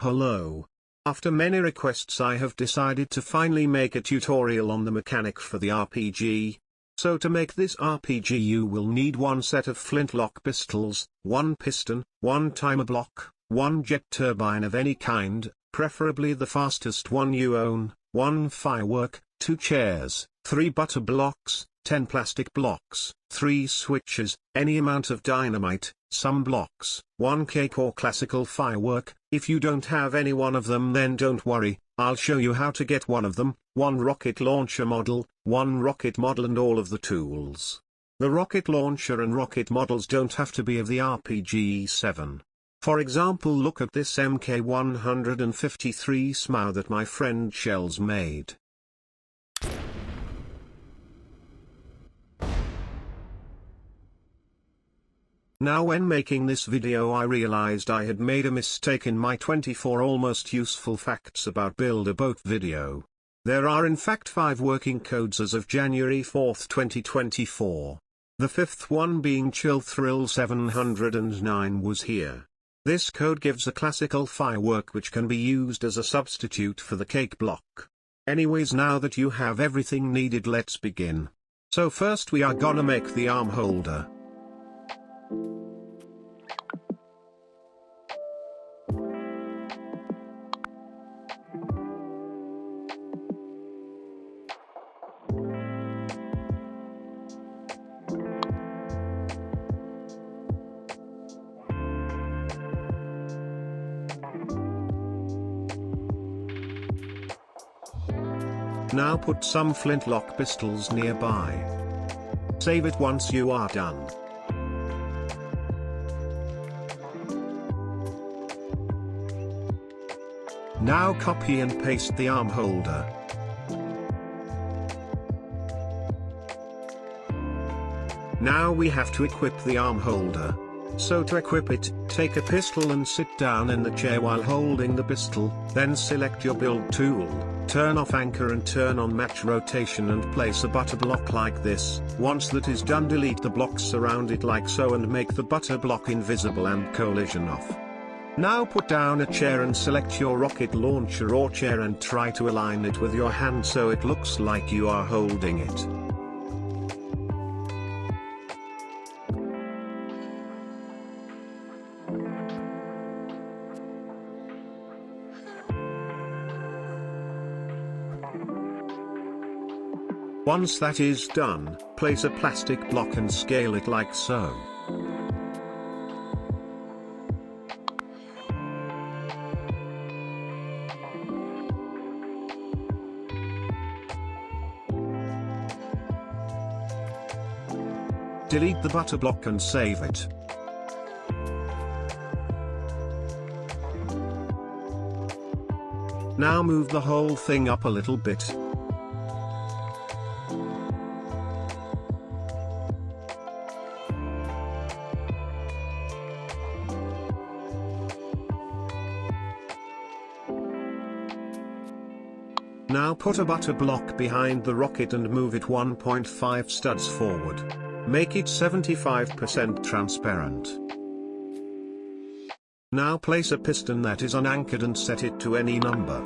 Hello. After many requests I have decided to finally make a tutorial on the mechanic for the RPG. So to make this RPG you will need one set of flintlock pistols, one piston, one timer block, one jet turbine of any kind, preferably the fastest one you own, one firework, 2 chairs, 3 butter blocks, 10 plastic blocks, 3 switches, any amount of dynamite, some blocks, 1 cake or classical firework. If you don't have any one of them then don't worry, I'll show you how to get one of them, 1 rocket launcher model, 1 rocket model and all of the tools. The rocket launcher and rocket models don't have to be of the RPG-7. For example, look at this MK153 SMAU that my friend Shells made. Now when making this video I realized I had made a mistake in my 24 almost useful facts about Build a Boat video. There are in fact 5 working codes as of January 4, 2024. The 5th one being Chill Thrill 709 was here. This code gives a classical firework which can be used as a substitute for the cake block. Anyways, now that you have everything needed, let's begin. So first we are gonna make the arm holder. Now put some flintlock pistols nearby. Save it once you are done. Now copy and paste the arm holder. Now we have to equip the arm holder. So to equip it, take a pistol and sit down in the chair while holding the pistol, then select your build tool, turn off anchor and turn on match rotation and place a butter block like this. Once that is done, delete the blocks around it like so and make the butter block invisible and collision off. Now put down a chair and select your rocket launcher or chair and try to align it with your hand so it looks like you are holding it. Once that is done, place a plastic block and scale it like so. Delete the butter block and save it. Now move the whole thing up a little bit. Now put a butter block behind the rocket and move it 1.5 studs forward. Make it 75% transparent. Now place a piston that is unanchored and set it to any number.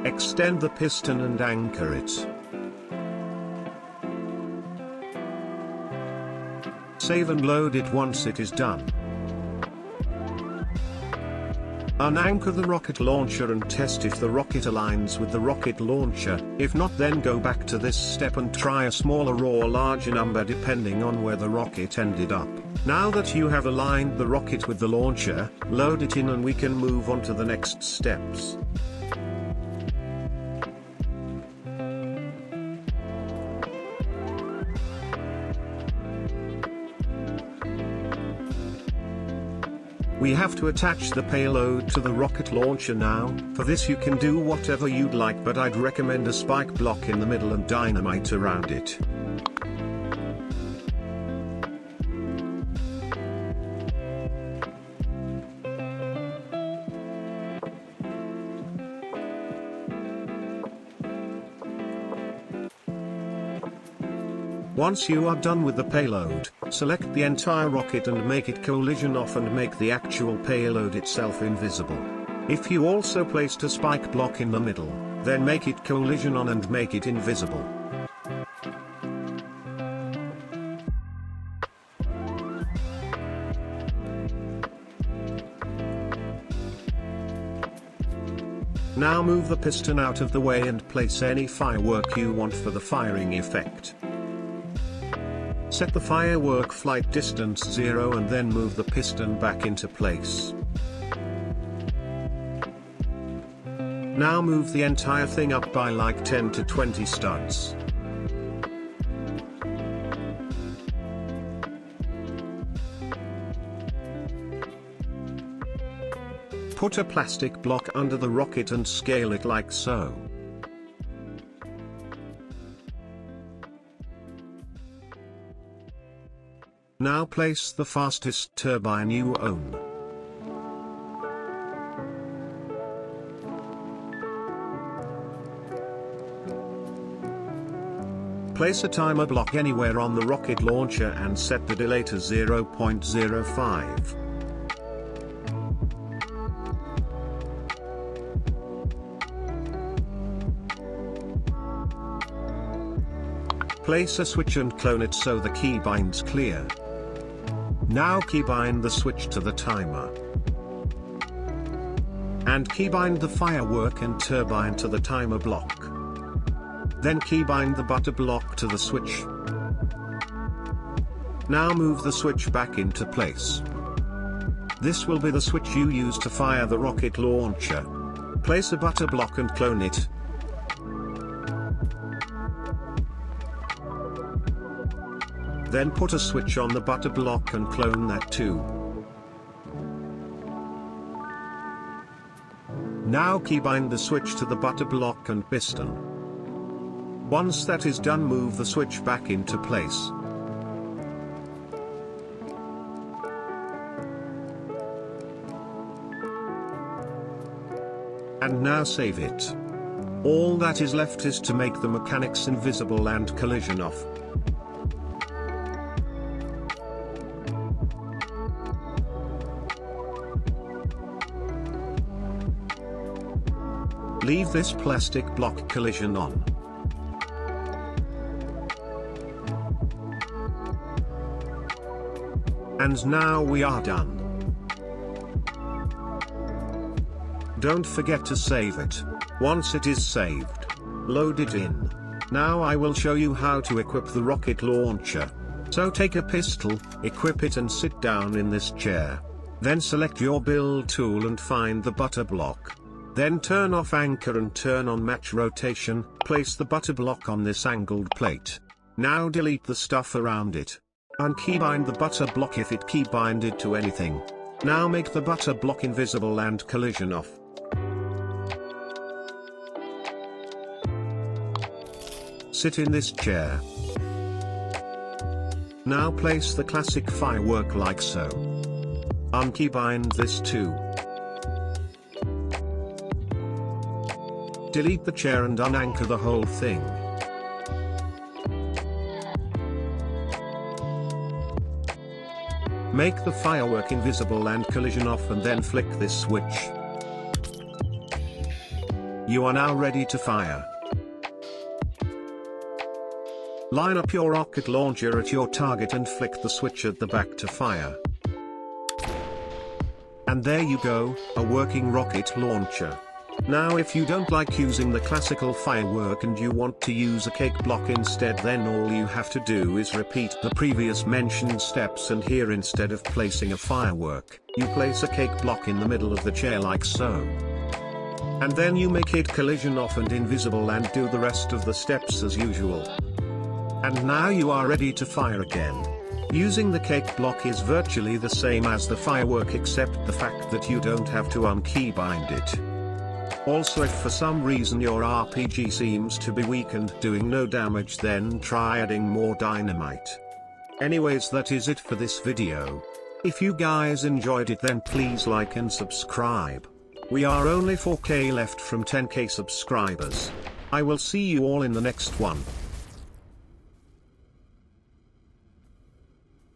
Extend the piston and anchor it. Save and load it once it is done. Unanchor the rocket launcher and test if the rocket aligns with the rocket launcher. If not, then go back to this step and try a smaller or larger number depending on where the rocket ended up. Now that you have aligned the rocket with the launcher, load it in and we can move on to the next steps. We have to attach the payload to the rocket launcher now. For this you can do whatever you'd like, but I'd recommend a spike block in the middle and dynamite around it. Once you are done with the payload, select the entire rocket and make it collision off and make the actual payload itself invisible. If you also placed a spike block in the middle, then make it collision on and make it invisible. Now move the piston out of the way and place any firework you want for the firing effect. Set the firework flight distance 0 and then move the piston back into place. Now move the entire thing up by like 10 to 20 studs. Put a plastic block under the rocket and scale it like so. Now place the fastest turbine you own. Place a timer block anywhere on the rocket launcher and set the delay to 0.05. Place a switch and clone it so the key binds clear. Now keybind the switch to the timer. And keybind the firework and turbine to the timer block. Then keybind the butter block to the switch. Now move the switch back into place. This will be the switch you use to fire the rocket launcher. Place a butter block and clone it. Then put a switch on the butter block and clone that too. Now keybind the switch to the butter block and piston. Once that is done, move the switch back into place. And now save it. All that is left is to make the mechanics invisible and collision off. Leave this plastic block collision on. And now we are done. Don't forget to save it. Once it is saved, load it in. Now I will show you how to equip the rocket launcher. So take a pistol, equip it and sit down in this chair. Then select your build tool and find the butter block. Then turn off anchor and turn on match rotation, place the butter block on this angled plate. Now delete the stuff around it. Unkeybind the butter block if it keybinded to anything. Now make the butter block invisible and collision off. Sit in this chair. Now place the classic firework like so. Unkeybind this too. Delete the chair and unanchor the whole thing. Make the firework invisible and collision off and then flick this switch. You are now ready to fire. Line up your rocket launcher at your target and flick the switch at the back to fire. And there you go, a working rocket launcher. Now if you don't like using the classical firework and you want to use a cake block instead, then all you have to do is repeat the previous mentioned steps, and here instead of placing a firework, you place a cake block in the middle of the chair like so. And then you make it collision off and invisible and do the rest of the steps as usual. And now you are ready to fire again. Using the cake block is virtually the same as the firework except the fact that you don't have to unkeybind it. Also, if for some reason your RPG seems to be weak and doing no damage, then try adding more dynamite. Anyways, that is it for this video. If you guys enjoyed it, then please like and subscribe. We are only 4K left from 10K subscribers. I will see you all in the next one.